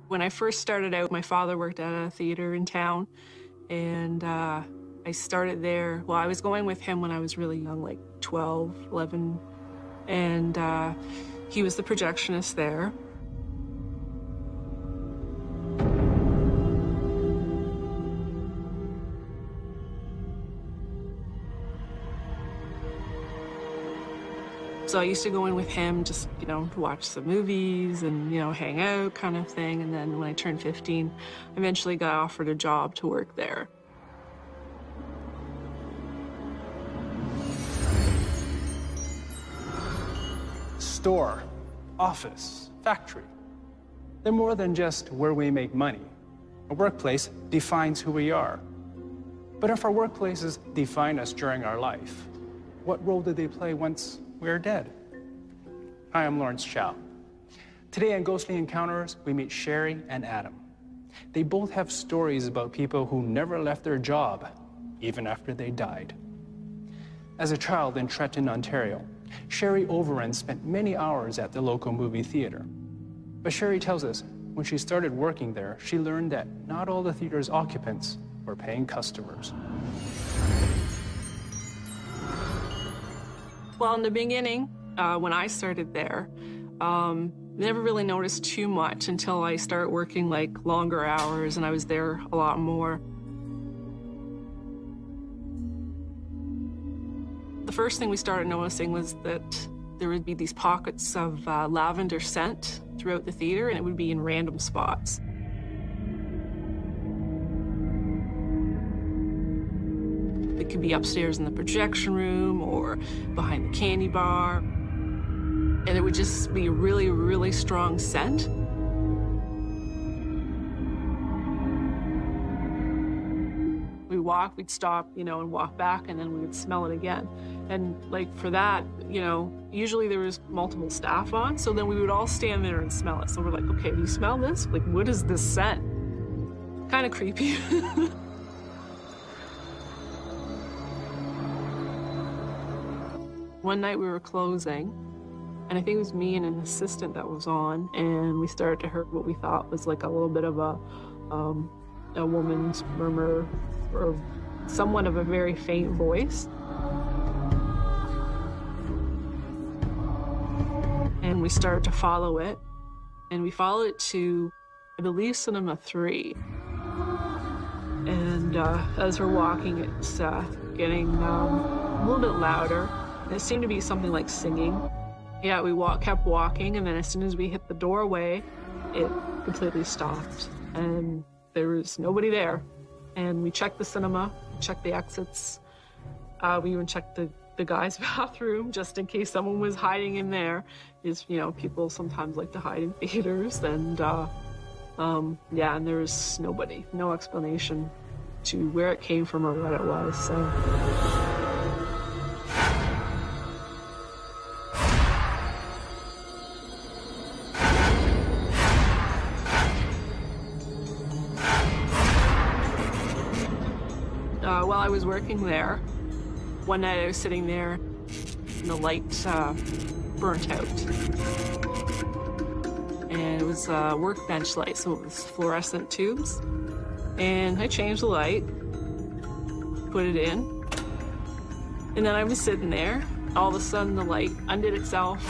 When I first started out, my father worked at a theater in town, and I started there. Well, I was going with him when I was really young, like 12, 11, and he was the projectionist there. So I used to go in with him just, to watch some movies and, hang out kind of thing. And then when I turned 15, I eventually got offered a job to work there. Store, office, factory. They're more than just where we make money. A workplace defines who we are. But if our workplaces define us during our life, what role do they play once we're dead? Hi, I'm Lawrence Chow. Today on Ghostly Encounters, we meet Sherry and Adam. They both have stories about people who never left their job, even after they died. As a child in Trenton, Ontario, Sherry Overend spent many hours at the local movie theater. But Sherry tells us when she started working there, she learned that not all the theater's occupants were paying customers. Well, in the beginning, when I started there, never really noticed too much until I started working like longer hours and I was there a lot more. The first thing we started noticing was that there would be these pockets of lavender scent throughout the theater, and it would be in random spots. It could be upstairs in the projection room or behind the candy bar. And it would just be a really, really strong scent. We'd stop, and walk back, and then we would smell it again. And like for that, usually there was multiple staff on, so then we would all stand there and smell it. So we're like, okay, do you smell this? Like, what is this scent? Kind of creepy. One night we were closing, and I think it was me and an assistant that was on, and we started to hear what we thought was like a little bit of a woman's murmur, or somewhat of a very faint voice. And we started to follow it, and we followed it to, I believe, Cinema 3. And as we're walking, it's getting a little bit louder. And it seemed to be something like singing. Yeah, we kept walking, and then as soon as we hit the doorway, it completely stopped. And there was nobody there. And we checked the cinema, checked the exits. We even checked the guy's bathroom just in case someone was hiding in there. People sometimes like to hide in theaters. And yeah, and there was nobody, no explanation to where it came from or what it was, so. While I was working there, one night I was sitting there and the light burnt out. And it was a workbench light, so it was fluorescent tubes. And I changed the light, put it in, and then I was sitting there. All of a sudden the light undid itself,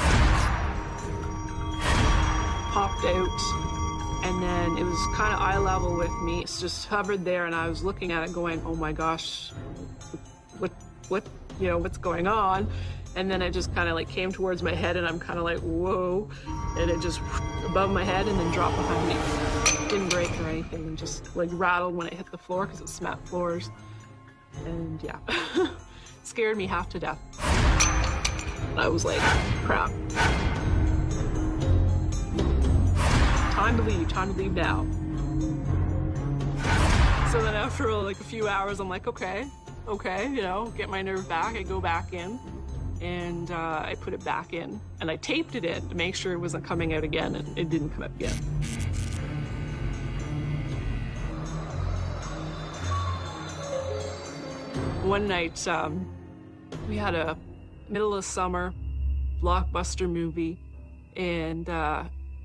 popped out, and then it was kind of eye level with me. It's just hovered there, and I was looking at it going, oh my gosh, what's going on? And then it just kind of like came towards my head, and I'm kind of like, whoa. And it just above my head and then dropped behind me. Didn't break or anything, and just like rattled when it hit the floor because it smacked floors. And yeah, scared me half to death. I was like, crap. Time to leave now. So then after like a few hours, I'm like, okay, get my nerve back. I go back in, and I put it back in, and I taped it in to make sure it wasn't coming out again, and it didn't come out again. One night, we had a middle of summer blockbuster movie, and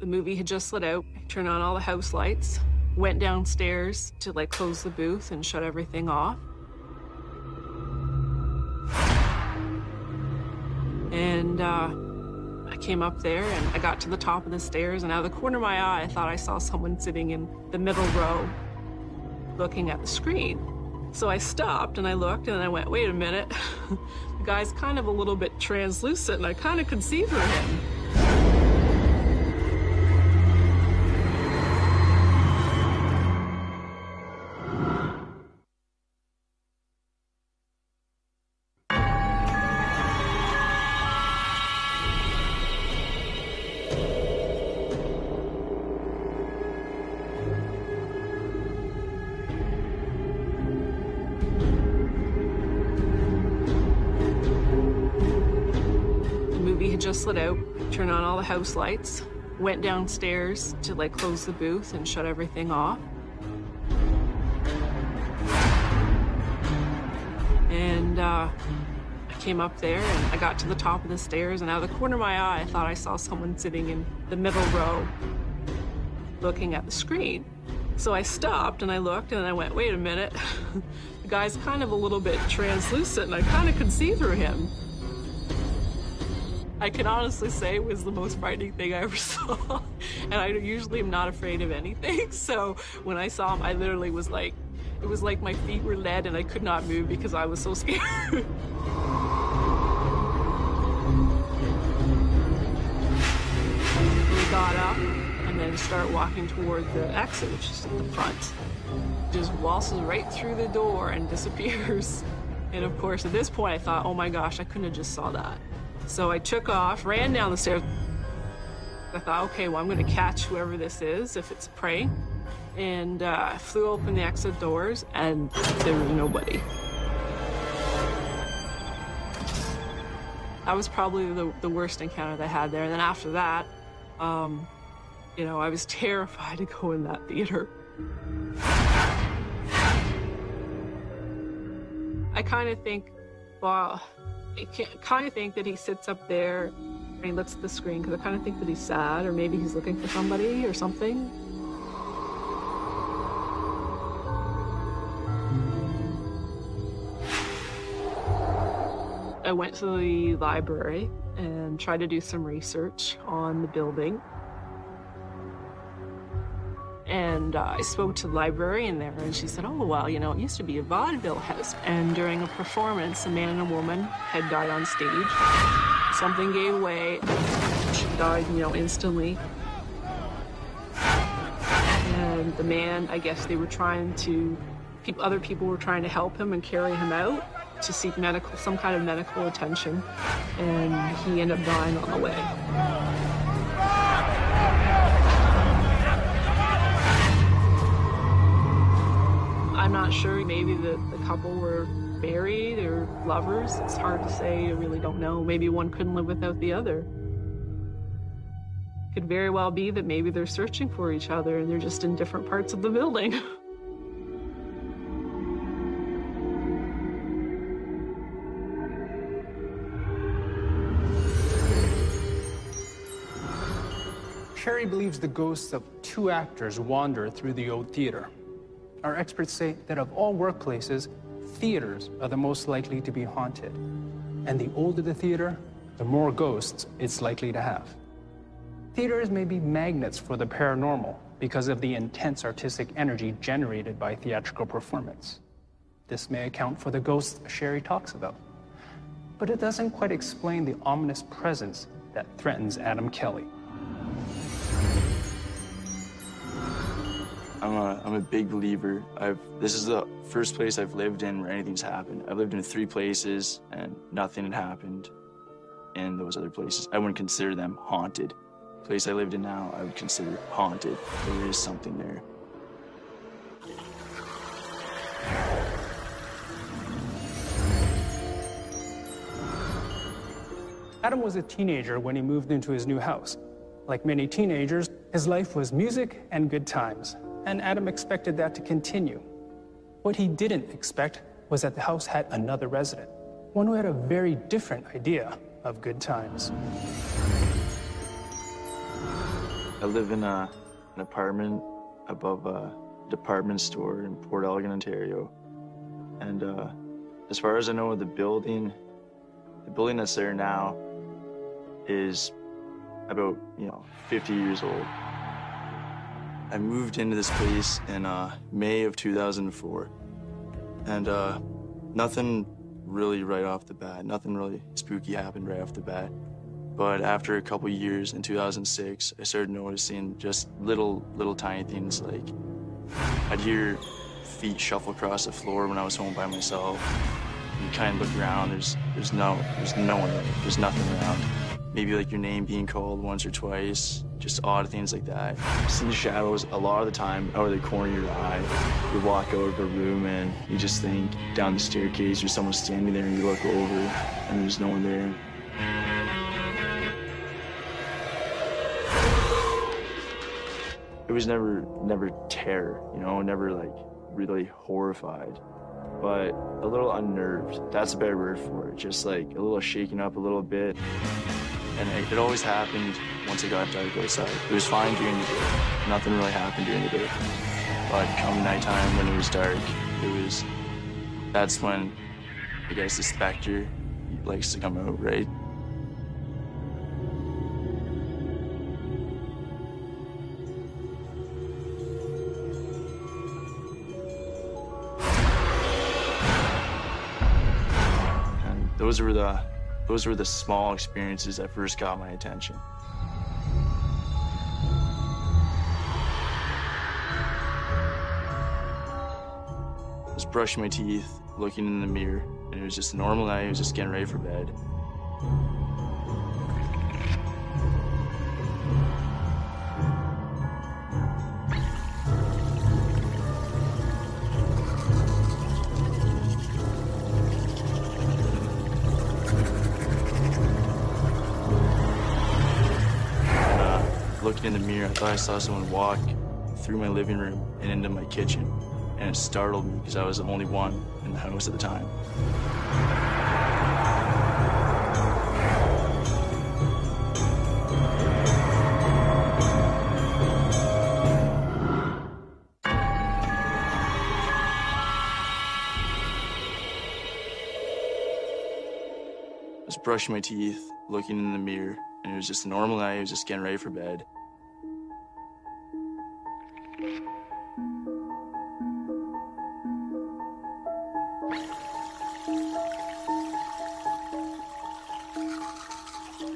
The movie had just lit out. I turned on all the house lights, went downstairs to close the booth and shut everything off. And I came up there and I got to the top of the stairs, and out of the corner of my eye, I thought I saw someone sitting in the middle row looking at the screen. So I stopped and I looked and I went, wait a minute. The guy's kind of a little bit translucent and I kind of could see through him. Just lit out, turned on all the house lights, went downstairs to close the booth and shut everything off. And I came up there and I got to the top of the stairs, and out of the corner of my eye, I thought I saw someone sitting in the middle row looking at the screen. So I stopped and I looked and I went, wait a minute. The guy's kind of a little bit translucent and I kind of could see through him. I can honestly say it was the most frightening thing I ever saw. And I usually am not afraid of anything. So when I saw him, I literally was it was like my feet were lead and I could not move because I was so scared. We got up and then start walking toward the exit, which is at the front. Just waltzes right through the door and disappears. And of course, at this point, I thought, oh my gosh, I couldn't have just saw that. So I took off, ran down the stairs. I thought, okay, well, I'm going to catch whoever this is, if it's a prank. And flew open the exit doors, and there was nobody. That was probably the worst encounter that I had there. And then after that, you know, I was terrified to go in that theater. I kind of think, well, I kind of think that he sits up there and he looks at the screen because I kind of think that he's sad, or maybe he's looking for somebody or something. I went to the library and tried to do some research on the building. And I spoke to the librarian there, and she said, oh, well, you know, it used to be a vaudeville house. And during a performance, a man and a woman had died on stage. Something gave way. She died, you know, instantly. And the man, I guess they were trying to, other people were trying to help him and carry him out to seek some kind of medical attention. And he ended up dying on the way. I'm not sure, maybe the couple were married or lovers. It's hard to say, I really don't know. Maybe one couldn't live without the other. Could very well be that maybe they're searching for each other and they're just in different parts of the building. Sherry believes the ghosts of two actors wander through the old theater. Our experts say that of all workplaces, theaters are the most likely to be haunted. And the older the theater, the more ghosts it's likely to have. Theaters may be magnets for the paranormal because of the intense artistic energy generated by theatrical performance. This may account for the ghosts Sherry talks about. But it doesn't quite explain the ominous presence that threatens Adam Kelly. I'm a big believer. This is the first place I've lived in where anything's happened. I've lived in 3 places and nothing had happened in those other places. I wouldn't consider them haunted. The place I lived in now, I would consider haunted. There is something there. Adam was a teenager when he moved into his new house. Like many teenagers, his life was music and good times, and Adam expected that to continue. What he didn't expect was that the house had another resident, one who had a very different idea of good times. I live in an apartment above a department store in Port Elgin, Ontario. And as far as I know, the building that's there now is about, 50 years old. I moved into this place in May of 2004. And nothing really right off the bat, nothing really spooky happened right off the bat. But after a couple years, in 2006, I started noticing just little tiny things, like I'd hear feet shuffle across the floor when I was home by myself. You kind of look around, there's no one there, there's nothing around. Maybe like your name being called once or twice, just odd things like that. See shadows a lot of the time out of the corner of your eye. You walk out of a room and you just think down the staircase there's someone standing there, and you look over and there's no one there. It was never terror, never like really horrified, but a little unnerved. That's a better word for it. Just like a little shaken up a little bit. And it always happened once it got dark outside. It was fine during the day. Nothing really happened during the day. But come nighttime when it was dark, that's when, I guess, the specter likes to come out, right? And those were the small experiences that first got my attention. I was brushing my teeth, looking in the mirror, and it was just a normal night. I was just getting ready for bed. Looking in the mirror, I thought I saw someone walk through my living room and into my kitchen, and it startled me because I was the only one in the house at the time. I was brushing my teeth, looking in the mirror, and it was just a normal night. I was just getting ready for bed.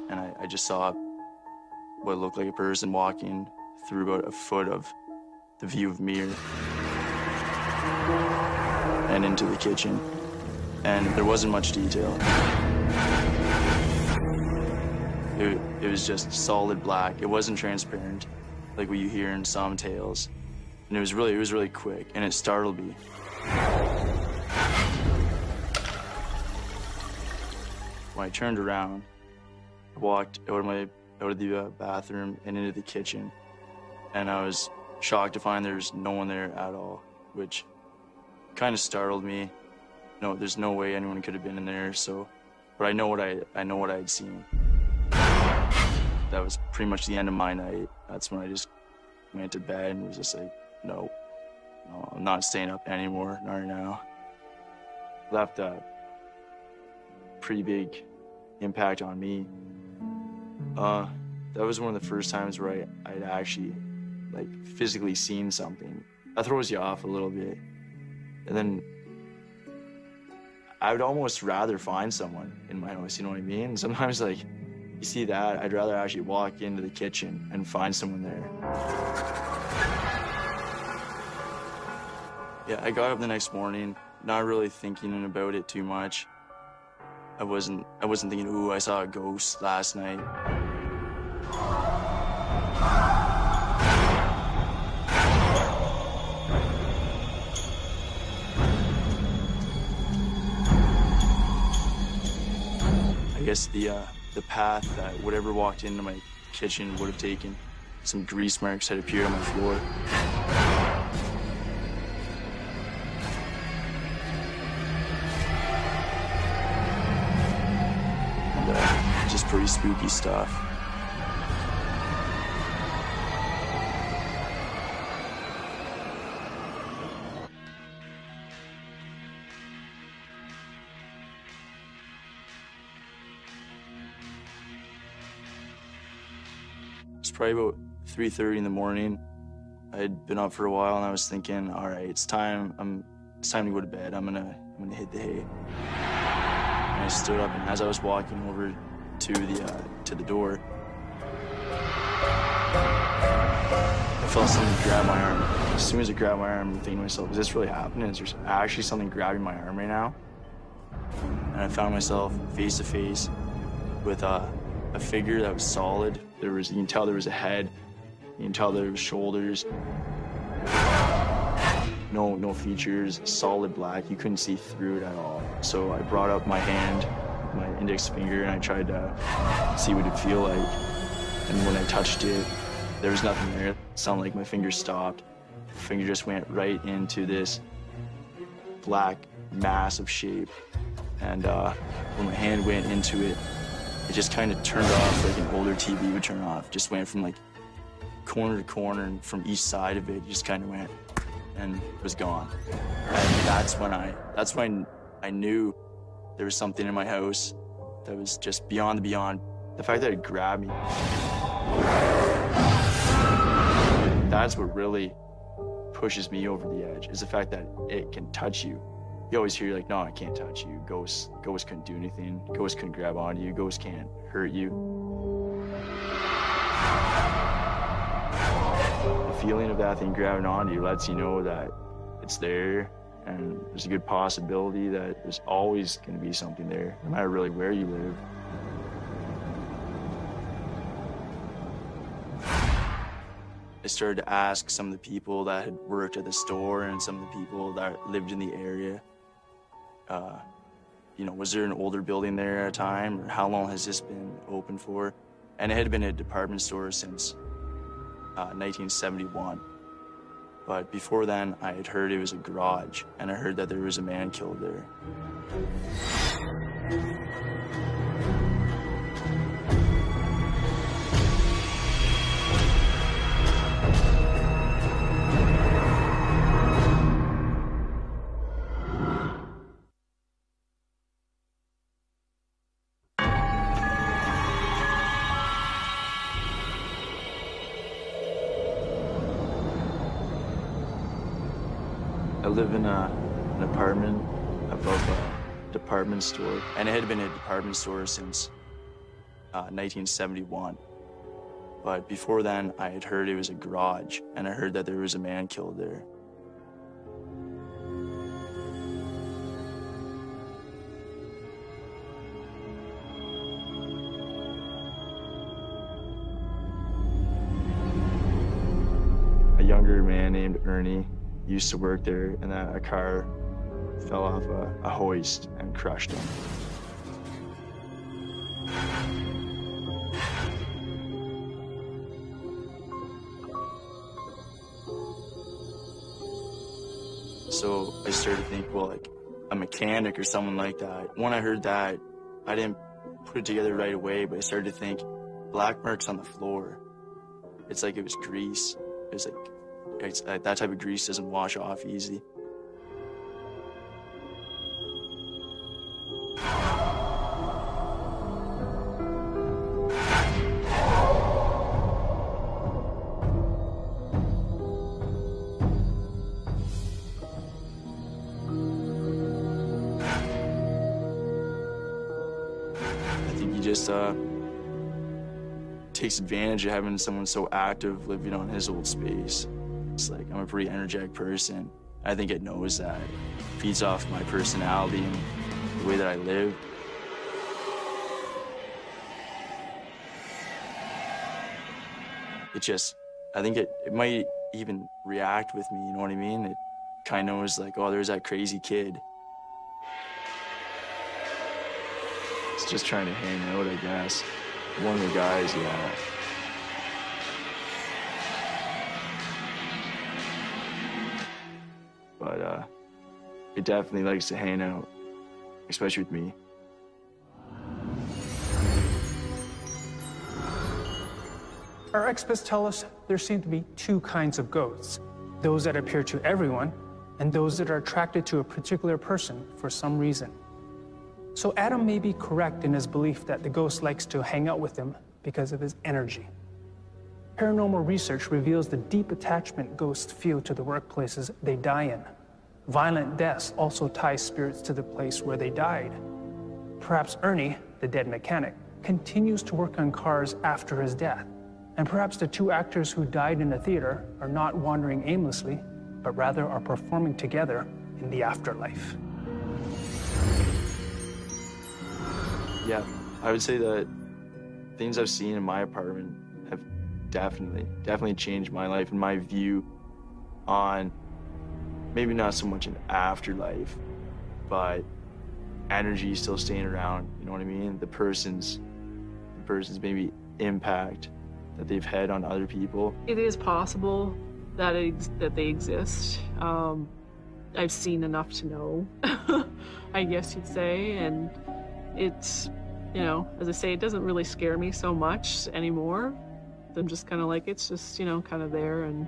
And I just saw what looked like a person walking through about a foot of the view of mirror and into the kitchen. And there wasn't much detail. It was just solid black. It wasn't transparent, like what you hear in some tales. And it was really quick, and it startled me. When I turned around, I walked out of the bathroom and into the kitchen, and I was shocked to find there's no one there at all, which kind of startled me. No, there's no way anyone could have been in there. But I know what I had seen. That was pretty much the end of my night. That's when I just went to bed and was just like, no, I'm not staying up anymore, not right now. Left a pretty big impact on me. That was one of the first times where I'd actually like physically seen something. That throws you off a little bit. And then I would almost rather find someone in my house, you know what I mean? Sometimes like, you see that, I'd rather actually walk into the kitchen and find someone there. Yeah, I got up the next morning, not really thinking about it too much. I wasn't thinking, ooh, I saw a ghost last night. I guess the path that whatever walked into my kitchen would have taken, some grease marks had appeared on my floor. And just pretty spooky stuff. It's probably about 3:30 in the morning. I had been up for a while, and I was thinking, all right, it's time to go to bed. I'm gonna hit the hay. And I stood up, and as I was walking over to the door, I felt something grab my arm. As soon as it grabbed my arm, I'm thinking to myself, is this really happening? Is there actually something grabbing my arm right now? And I found myself face to face with a figure that was solid. You can tell there was a head. You can tell there was shoulders. No features, solid black. You couldn't see through it at all. So I brought up my hand, my index finger, and I tried to see what it'd feel like. And when I touched it, there was nothing there. It sounded like my finger stopped. The finger just went right into this black mass of shape. And when my hand went into it, it just kind of turned off like an older TV would turn off. Just went from like corner to corner, and from each side of it, just kind of went and was gone. And that's when I knew there was something in my house that was just beyond the beyond. The fact that it grabbed me, that's what really pushes me over the edge, is the fact that it can touch you. You always hear like, no, I can't touch you. Ghosts couldn't do anything. Ghosts couldn't grab onto you. Ghosts can't hurt you. The feeling of that thing grabbing onto you lets you know that it's there, and there's a good possibility that there's always going to be something there, no matter really where you live. I started to ask some of the people that had worked at the store and some of the people that lived in the area, was there an older building there at a time, or how long has this been open for? And it had been a department store since 1971. But before then, I had heard it was a garage, and I heard that there was a man killed there. I live in an apartment above a department store, and it had been a department store since 1971. But before then, I had heard it was a garage, and I heard that there was a man killed there. A younger man named Ernie used to work there, and a car fell off a hoist and crushed him. So I started to think, well, like a mechanic or someone like that. When I heard that, I didn't put it together right away, but I started to think, black marks on the floor. It's like it was grease. It was like, that type of grease doesn't wash off easy. I think he just takes advantage of having someone so active living on his old space. It's like, I'm a pretty energetic person. I think it knows that. It feeds off my personality and the way that I live. I think it might even react with me, you know what I mean? It kind of knows like, oh, there's that crazy kid. It's just trying to hang out, I guess. One of the guys, yeah. But it definitely likes to hang out, especially with me. Our experts tell us there seem to be two kinds of ghosts, those that appear to everyone and those that are attracted to a particular person for some reason. So Adam may be correct in his belief that the ghost likes to hang out with him because of his energy. Paranormal research reveals the deep attachment ghosts feel to the workplaces they die in. Violent deaths also tie spirits to the place where they died. Perhaps Ernie, the dead mechanic, continues to work on cars after his death. And perhaps the two actors who died in the theater are not wandering aimlessly, but rather are performing together in the afterlife. Yeah, I would say that things I've seen in my apartment have definitely changed my life and my view on maybe not so much an afterlife, but energy still staying around, you know what I mean? The person's maybe impact that they've had on other people. It is possible that they exist. I've seen enough to know, I guess you'd say, and it's, you know, as I say, it doesn't really scare me so much anymore. I'm just kind of like, it's just, you know, kind of there, and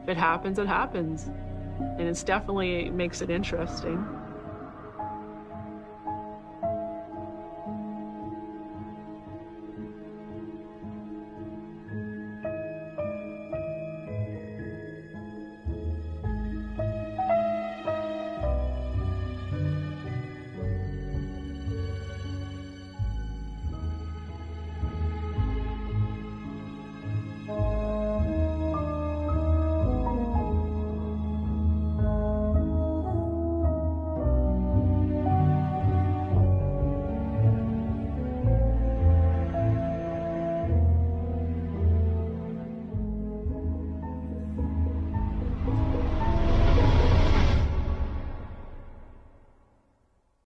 if it happens, it happens. And it's definitely, it makes it interesting.